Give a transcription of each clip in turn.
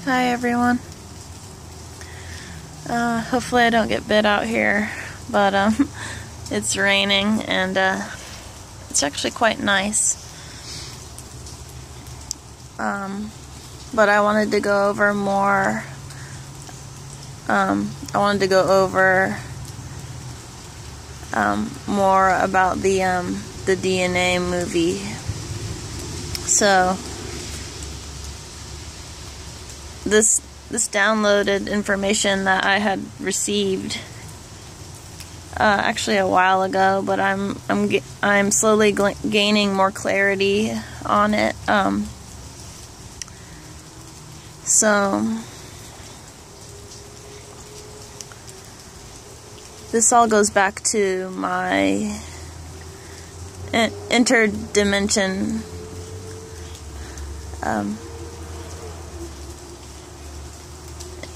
Hi everyone. Hopefully I don't get bit out here, but it's raining and it's actually quite nice. But I wanted to go over more. More about the DNA movie. So this downloaded information that I had received actually a while ago, but I'm slowly gaining more clarity on it. So this all goes back to my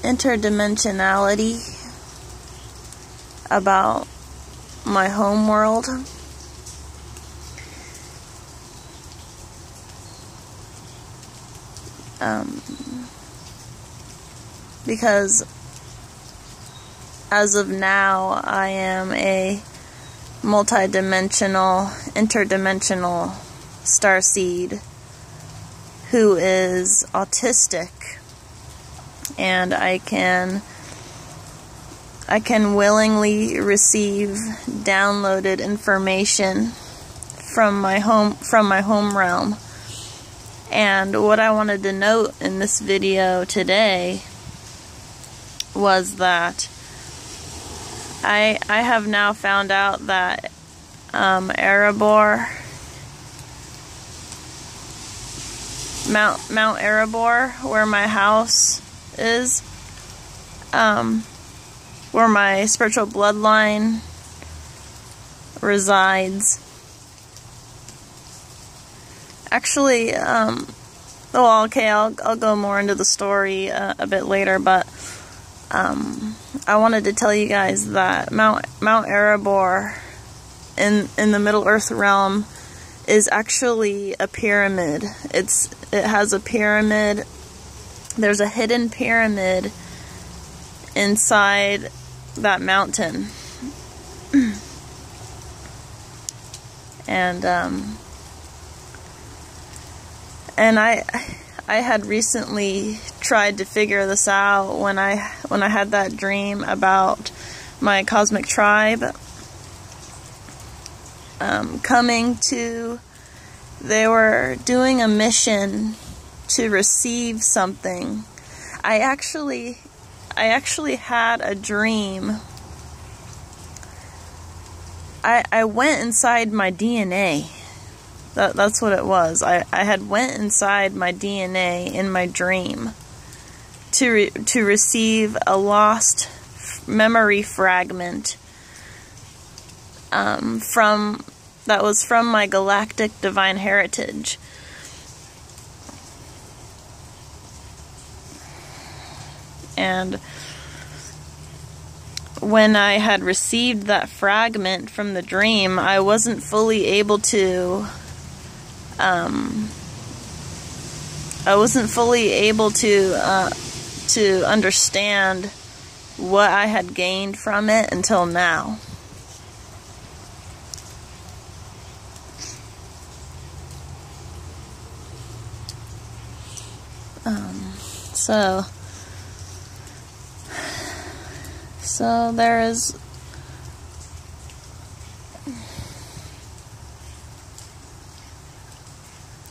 interdimensionality about my home world. Because as of now, I am a multidimensional, interdimensional starseed who is autistic, and I can willingly receive downloaded information from my home realm. And what I wanted to note in this video today was that I have now found out that Erabor, Mount Erabor, where my house is, where my spiritual bloodline resides. Actually, well, okay, I'll go more into the story a bit later, but I wanted to tell you guys that Mount Erabor in the Middle Earth realm is actually a pyramid. It has a pyramid. There's a hidden pyramid inside that mountain. And I had recently tried to figure this out when I had that dream about my cosmic tribe coming to. They were doing a mission to receive something. I actually had a dream. I went inside my DNA. That's what it was. I had went inside my DNA in my dream to receive a lost memory fragment that was from my galactic divine heritage. And when I had received that fragment from the dream, I wasn't fully able to to understand what I had gained from it until now. So there is.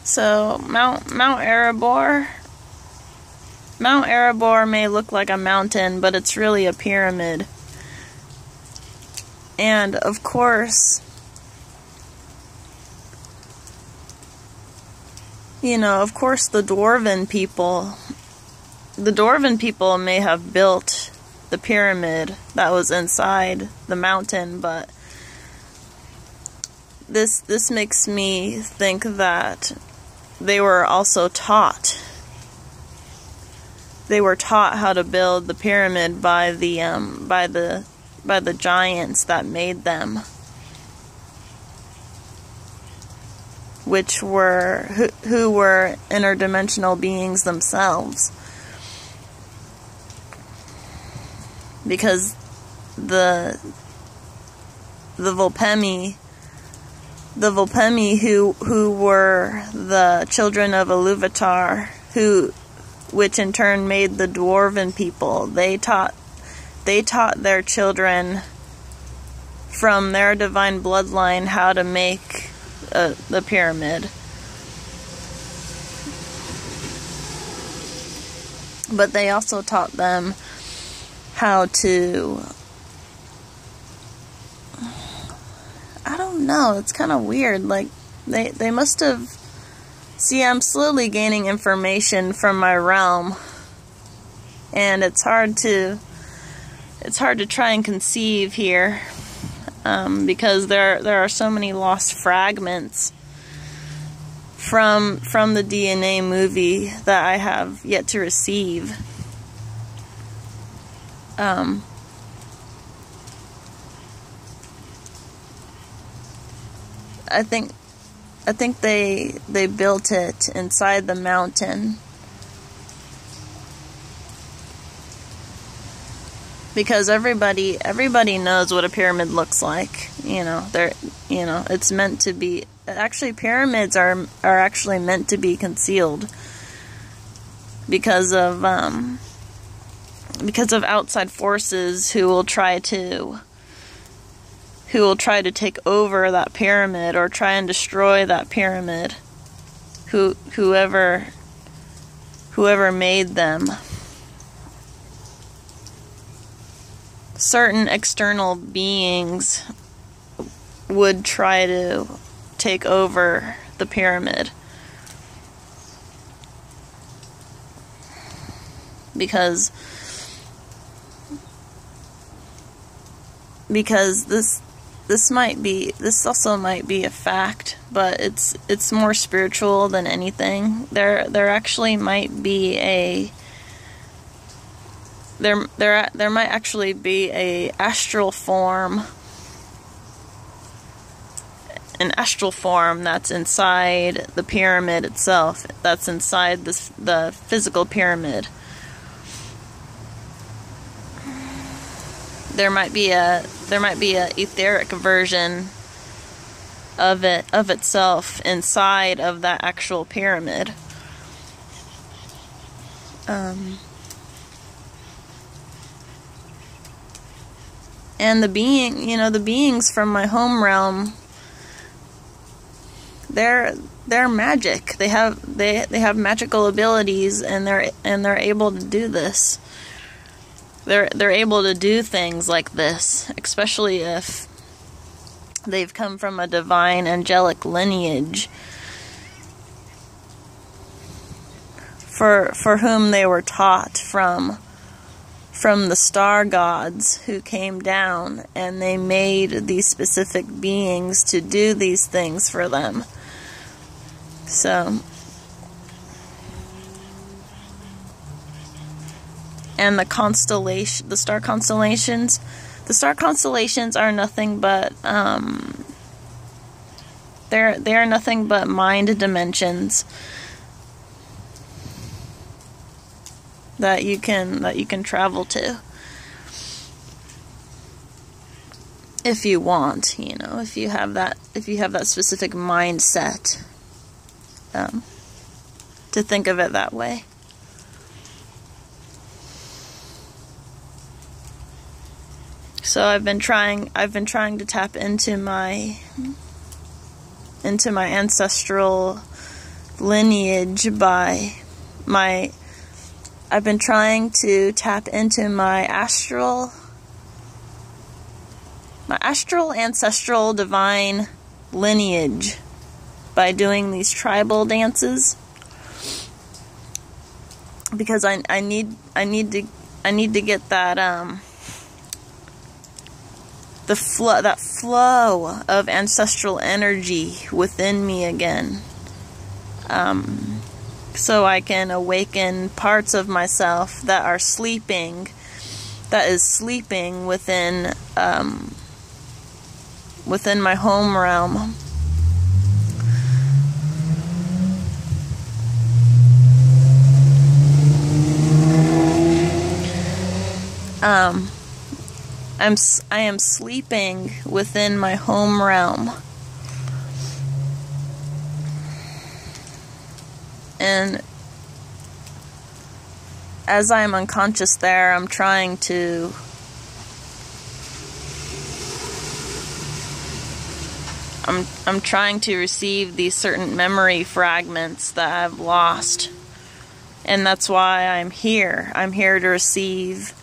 So Mount Erabor may look like a mountain, but it's really a pyramid. And of course, the dwarven people may have built the pyramid that was inside the mountain, but this makes me think that they were also taught. They were taught how to build the pyramid by the giants that made them, which were who were interdimensional beings themselves. because the Volpemi who were the children of Iluvatar, which in turn made the dwarven people, they taught their children from their divine bloodline how to make the pyramid. But they also taught them how to, I don't know, it's kind of weird. Like, they must have, see, I'm slowly gaining information from my realm, and it's hard to try and conceive here, because there are so many lost fragments from the DNA movie that I have yet to receive. I think they built it inside the mountain, because everybody knows what a pyramid looks like. It's meant to be. Actually, pyramids are actually meant to be concealed because of outside forces who will try to take over that pyramid or try and destroy that pyramid. Whoever made them. Certain external beings would try to take over the pyramid, because this also might be a fact, but it's more spiritual than anything. There actually might be there might actually be an astral form that's inside the pyramid itself, that's inside the physical pyramid. There might be a etheric version of itself inside of that actual pyramid. And the beings from my home realm, they're magic. They have magical abilities, and they're able to do this. They're able to do things like this, especially if they've come from a divine angelic lineage for whom they were taught from the star gods who came down, and they made these specific beings to do these things for them. So, and the star constellations are nothing but they're nothing but mind dimensions that you can travel to if you want, if you have that specific mindset, to think of it that way. So I've been trying to tap into my ancestral lineage I've been trying to tap into my astral ancestral divine lineage by doing these tribal dances, because I need to get that that flow of ancestral energy within me again, so I can awaken parts of myself that is sleeping within my home realm. I am sleeping within my home realm. And as I am unconscious there, I'm trying to I'm trying to receive these certain memory fragments that I've lost. And that's why I'm here. I'm here to receive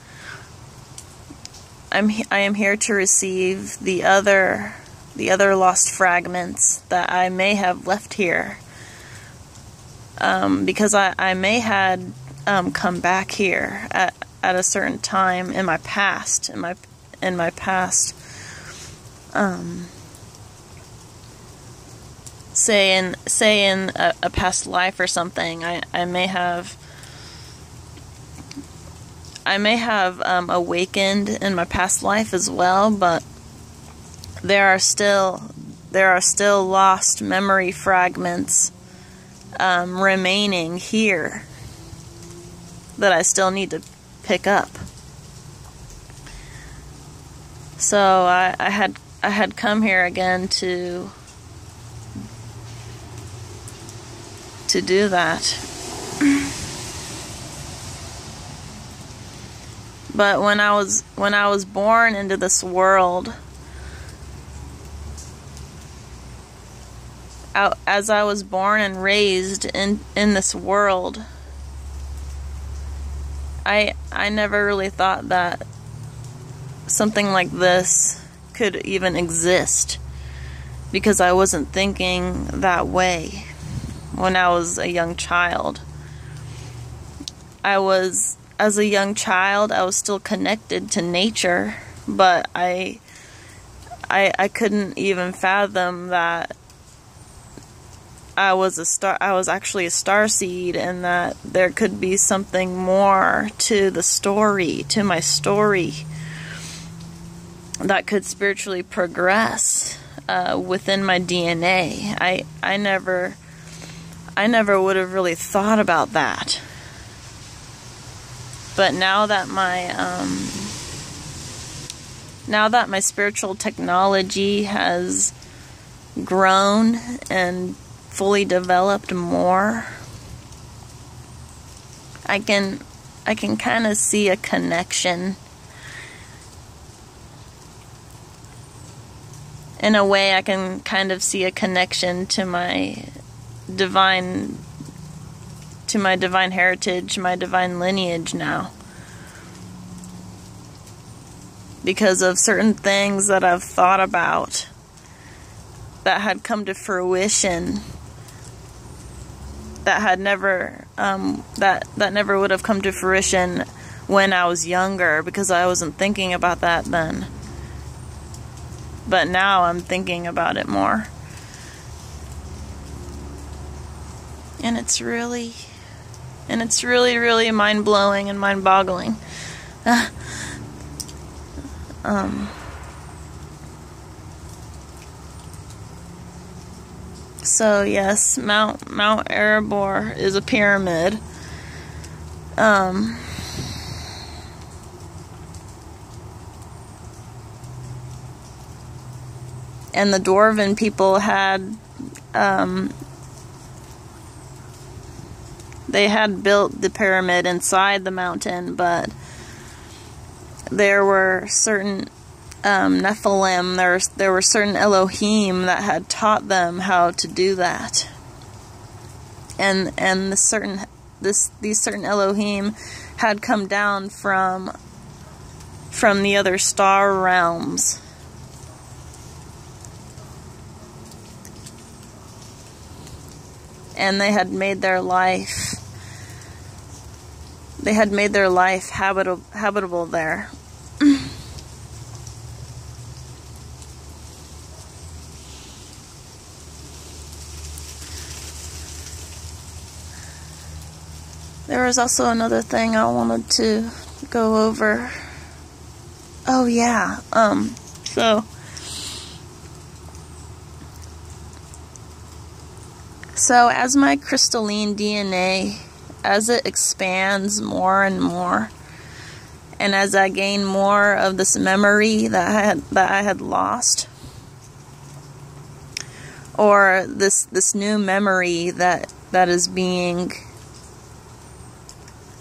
I am here to receive the other lost fragments that I may have left here. Because I may had come back here at a certain time in my past, say in a past life or something. I may have awakened in my past life as well, but there are still lost memory fragments remaining here that I still need to pick up. So I had come here again to do that. But when I was born into this world, as I was born and raised in this world, I never really thought that something like this could even exist, because I wasn't thinking that way when I was a young child. As a young child, I was still connected to nature, but I couldn't even fathom that I was actually a starseed, and that there could be something more to the story, to my story, that could spiritually progress within my DNA. I never would have really thought about that. But now that my spiritual technology has grown and fully developed more, I can kind of see a connection. In a way, I can kind of see a connection to my divine heritage, my divine lineage now. Because of certain things that I've thought about that had come to fruition, that had never that never would have come to fruition when I was younger, because I wasn't thinking about that then. But now I'm thinking about it more. And it's really mind-blowing and mind-boggling. So yes, Mount Erabor is a pyramid. And the Dwarven people had they had built the pyramid inside the mountain, but there were certain Nephilim, there were certain Elohim that had taught them how to do that. And these certain Elohim had come down from the other star realms. And they had made their life habitable there. There was also another thing I wanted to go over. Oh yeah, So as my crystalline DNA, as it expands more and more, And as I gain more of this memory that I had lost, or this new memory that is being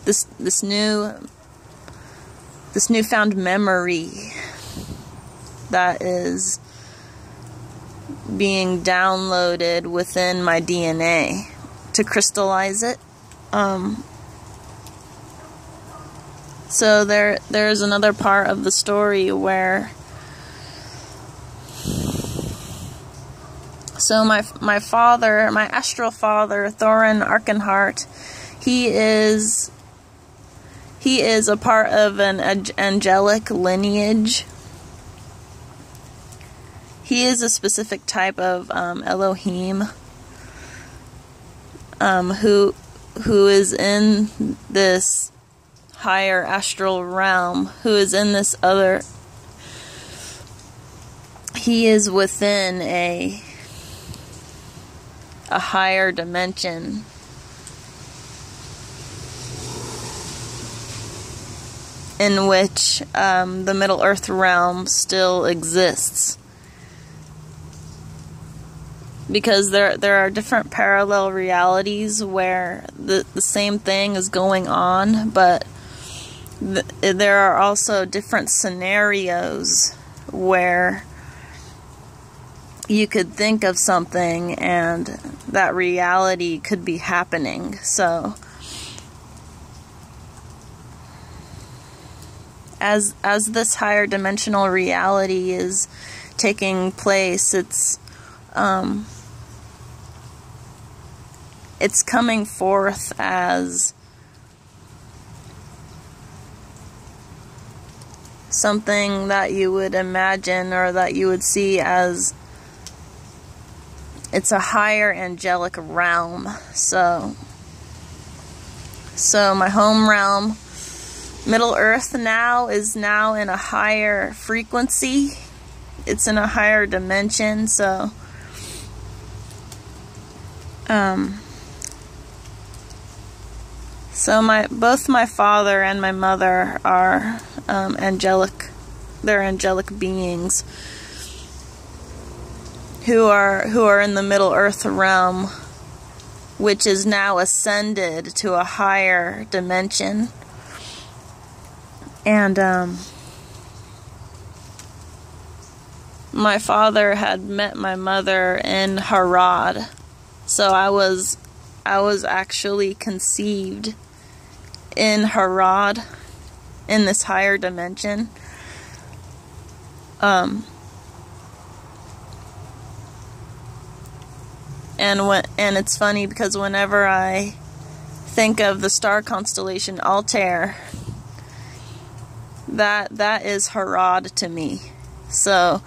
this newfound memory that is being downloaded within my DNA to crystallize it. So there's another part of the story where, so my father, my astral father, Thorin Arkenhart, he is a part of an angelic lineage. He is a specific type of Elohim, who is in this higher astral realm, who is in this other, he is within a higher dimension, in which the Middle Earth realm still exists. Because there are different parallel realities where the same thing is going on, but there are also different scenarios where you could think of something and that reality could be happening. So as this higher dimensional reality is taking place, it's coming forth as something that you would imagine, or that you would see as, it's a higher angelic realm. So my home realm, Middle Earth, is now in a higher frequency. It's in a higher dimension. So both my father and my mother are angelic. They're angelic beings who are in the Middle Earth realm, which is now ascended to a higher dimension. And my father had met my mother in Harad, so I was actually conceived in Harad, in this higher dimension. And it's funny because whenever I think of the star constellation Altair, that is Harad to me. So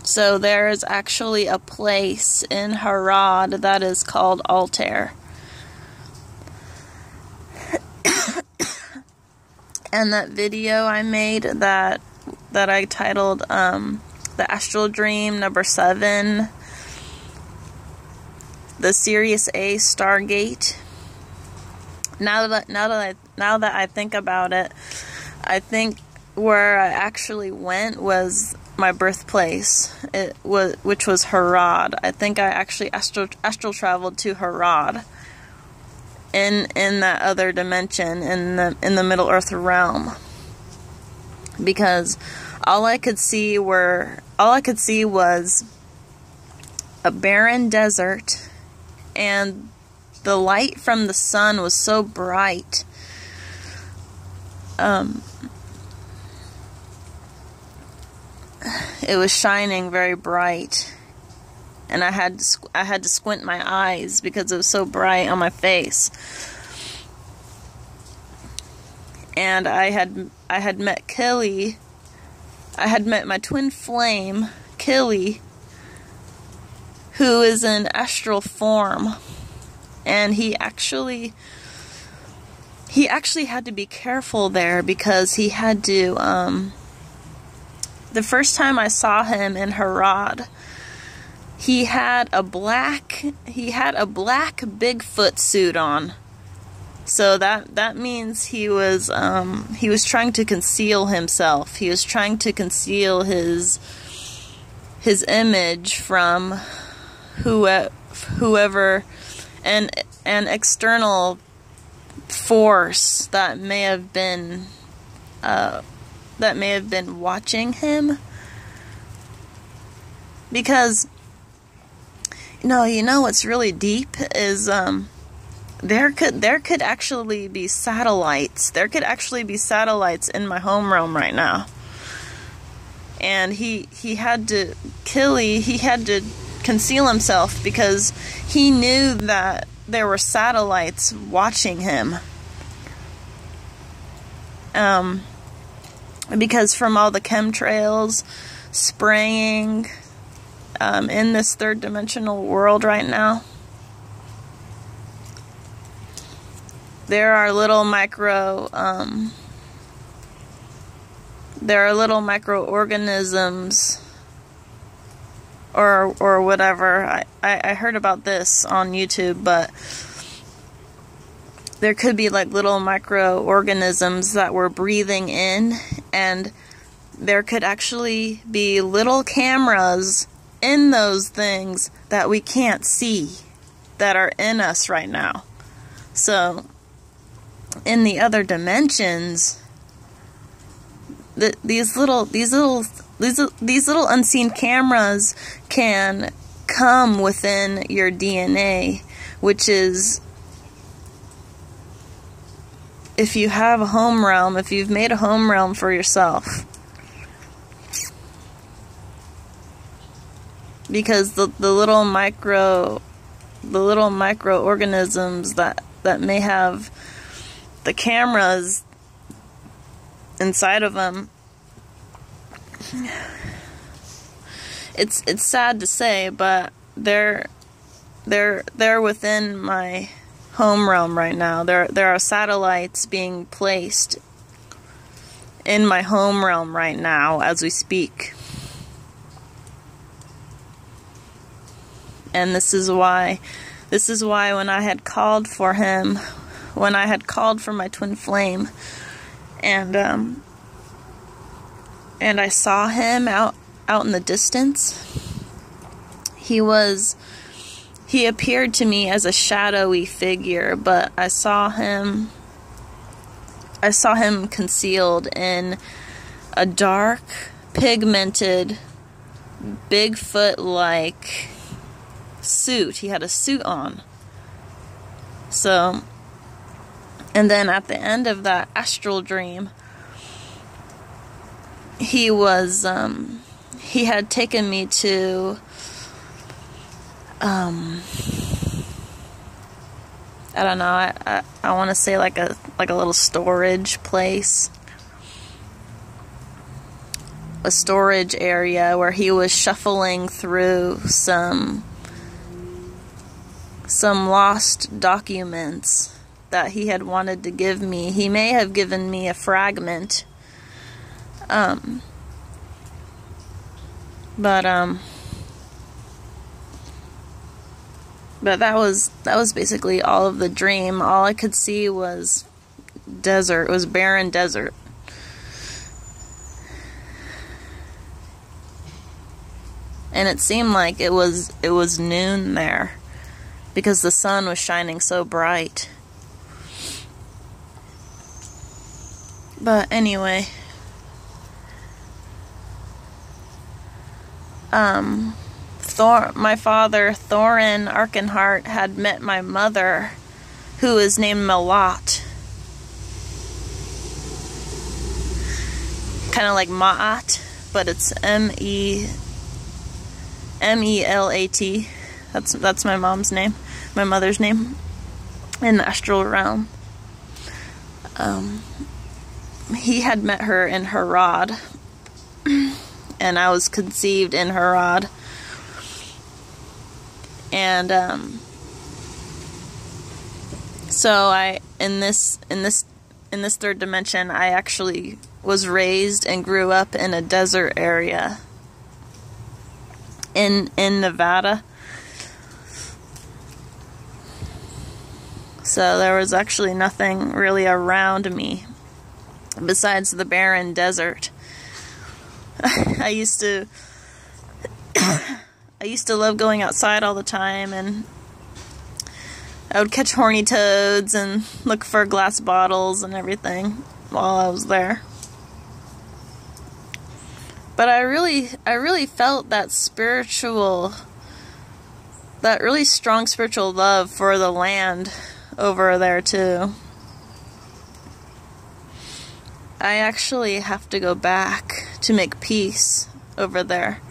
so there is actually a place in Harad that is called Altair. And that video I made that I titled The Astral Dream number 7, the Sirius A Stargate. Now that I think about it, I think where I actually went was my birthplace, which was Harad. I think I actually astral traveled to Harad in that other dimension, in the Middle Earth realm, because all I could see was a barren desert, and the light from the sun was so bright. It was shining very bright, and I had to squint my eyes because it was so bright on my face. And I had met Killy. I had met my twin flame, Killy, who is in astral form, and he actually had to be careful there, because he had to, the first time I saw him in Harad, he had a black Bigfoot suit on. So that means he was trying to conceal himself. He was trying to conceal his image from whoever, an external force that may have been watching him. Because you know what's really deep is there could actually be satellites. There could actually be satellites in my home realm right now. And he had to conceal himself because he knew that there were satellites watching him. Because from all the chemtrails spraying in this third dimensional world right now, there are little microorganisms or whatever. I heard about this on YouTube, but there could be like little microorganisms that we're breathing in, and there could actually be little cameras in those things that we can't see that are in us right now. So in the other dimensions, these little unseen cameras can come within your DNA, which is, if you have a home realm, if you've made a home realm for yourself, because the little microorganisms that may have the cameras inside of them, it's sad to say, but they're within my home realm right now. There are satellites being placed in my home realm right now as we speak. And this is why when I had called for him, when I had called for my twin flame, and I saw him out in the distance, he appeared to me as a shadowy figure, but I saw him concealed in a dark, pigmented, Bigfoot-like suit. He had a suit on. So, and then at the end of that astral dream, he had taken me to I don't know, I want to say like a little storage place, a storage area where he was shuffling through some lost documents that he had wanted to give me. He may have given me a fragment, but that was basically all of the dream. All I could see was desert. It was barren desert. And it seemed like it was noon there because the sun was shining so bright. But anyway, my father, Thorin Arkenhart, had met my mother, who is named Malat. Kind of like Ma'at, but it's M-E-L-A-T. That's my mom's name, my mother's name, in the astral realm. He had met her in Harad, and I was conceived in Harad. And so in this third dimension, I actually was raised and grew up in a desert area in Nevada. So there was actually nothing really around me besides the barren desert. I used to love going outside all the time, and I would catch horny toads and look for glass bottles and everything while I was there. But I really felt that really strong spiritual love for the land over there too. I actually have to go back to make peace over there,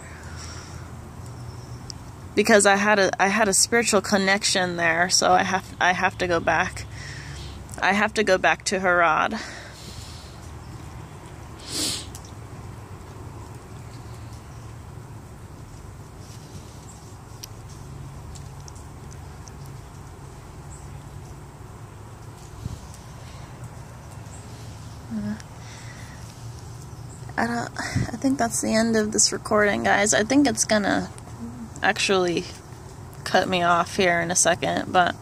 because I had a spiritual connection there. So I have to go back. I have to go back to Herod. I think that's the end of this recording, guys. I think it's gonna actually cut me off here in a second, but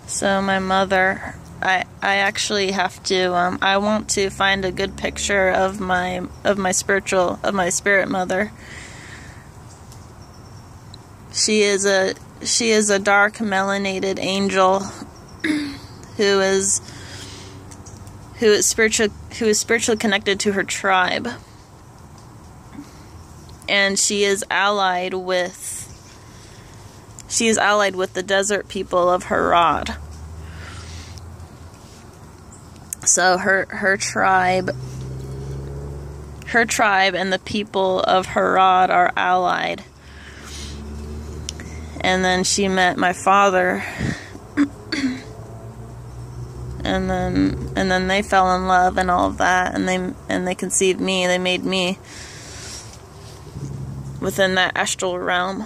so my mother, I actually have to I want to find a good picture of my spirit mother. She is a dark melanated angel who is spiritually connected to her tribe, and she is allied with the desert people of Herod. So her tribe and the people of Herod are allied. And then she met my father, and then they fell in love and all of that, and they conceived me. They made me within that astral realm.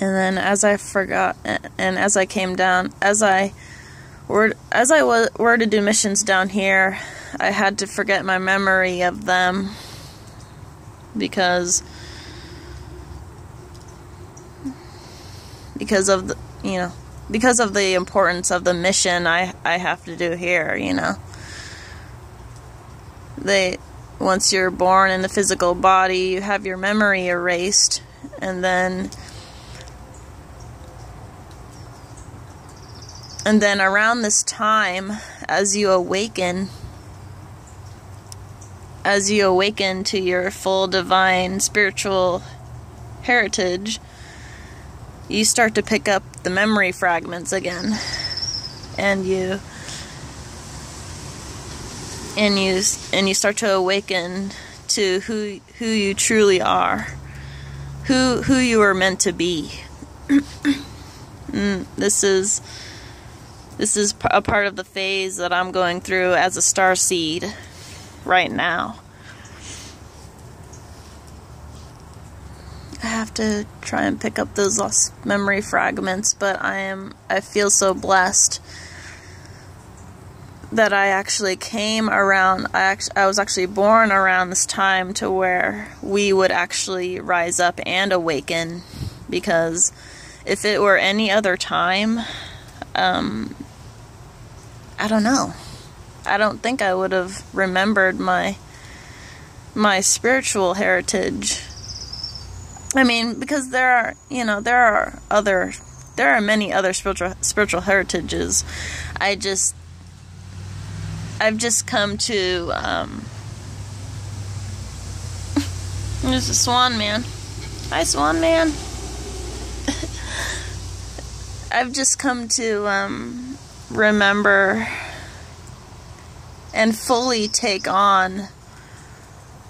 And then as I forgot, and as I came down, as I were to do missions down here, I had to forget my memory of them because of the importance of the mission I have to do here. Once you're born in the physical body, you have your memory erased, and then around this time, as you awaken to your full divine spiritual heritage, you start to pick up the memory fragments again, and you start to awaken to who you truly are, who you are meant to be. This is a part of the phase that I'm going through as a starseed right now. I have to try and pick up those lost memory fragments, but I feel so blessed that I actually came around. I was actually born around this time to where we would actually rise up and awaken, because if it were any other time, I don't know. I don't think I would have remembered my spiritual heritage. I mean, because there are many other spiritual heritages. I've just come to there's a swan man. Hi, swan man. I've just come to remember and fully take on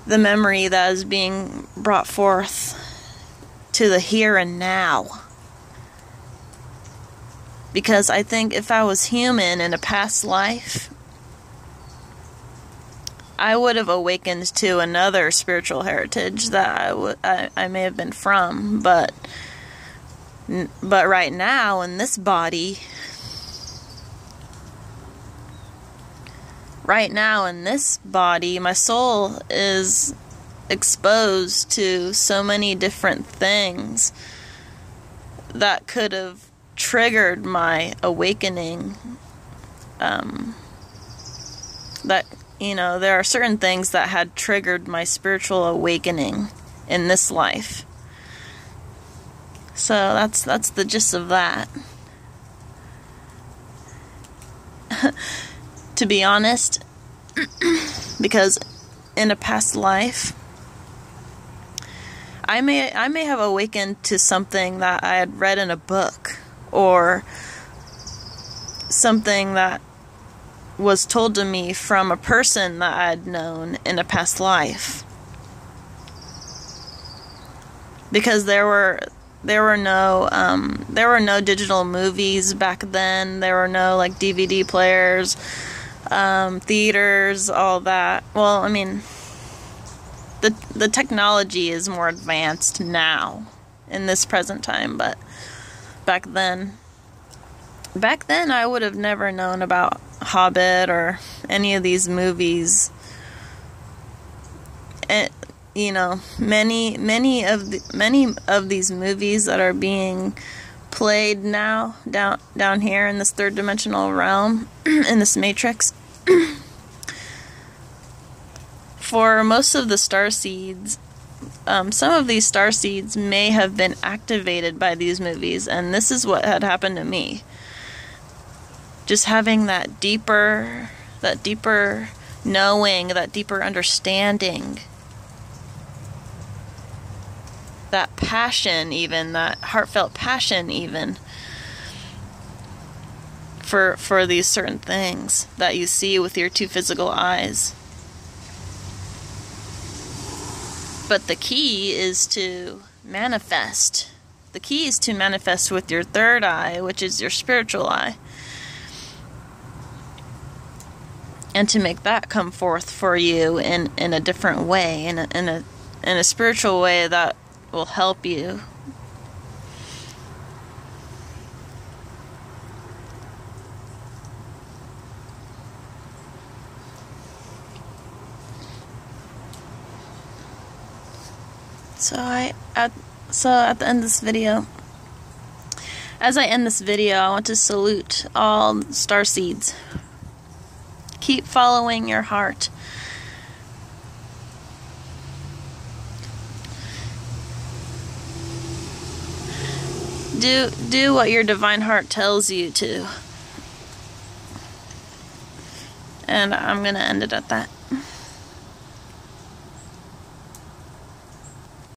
the memory that is being brought forth to the here and now. Because I think if I was human in a past life, I would have awakened to another spiritual heritage that I may have been from, but right now in this body, my soul is exposed to so many different things that could have triggered my awakening. There are certain things that had triggered my spiritual awakening in this life. So that's the gist of that. To be honest, because in a past life, I may have awakened to something that I had read in a book, or something that was told to me from a person that I had known in a past life. Because there were no digital movies back then. There were no like DVD players, theaters, all that. Well, I mean, the technology is more advanced now in this present time, but back then I would have never known about Hobbit or any of these movies. And many of these movies that are being played now down here in this third dimensional realm, in this matrix, for most of the starseeds, some of these starseeds may have been activated by these movies, and this is what had happened to me. Just having that deeper knowing, that deeper understanding, that passion, even that heartfelt passion, even for these certain things that you see with your two physical eyes. But the key is to manifest. The key is to manifest with your third eye, which is your spiritual eye. And to make that come forth for you in a different way, in a spiritual way that will help you. So at the end of this video, as I end this video, I want to salute all starseeds. Keep following your heart. Do what your divine heart tells you to. And I'm going to end it at that.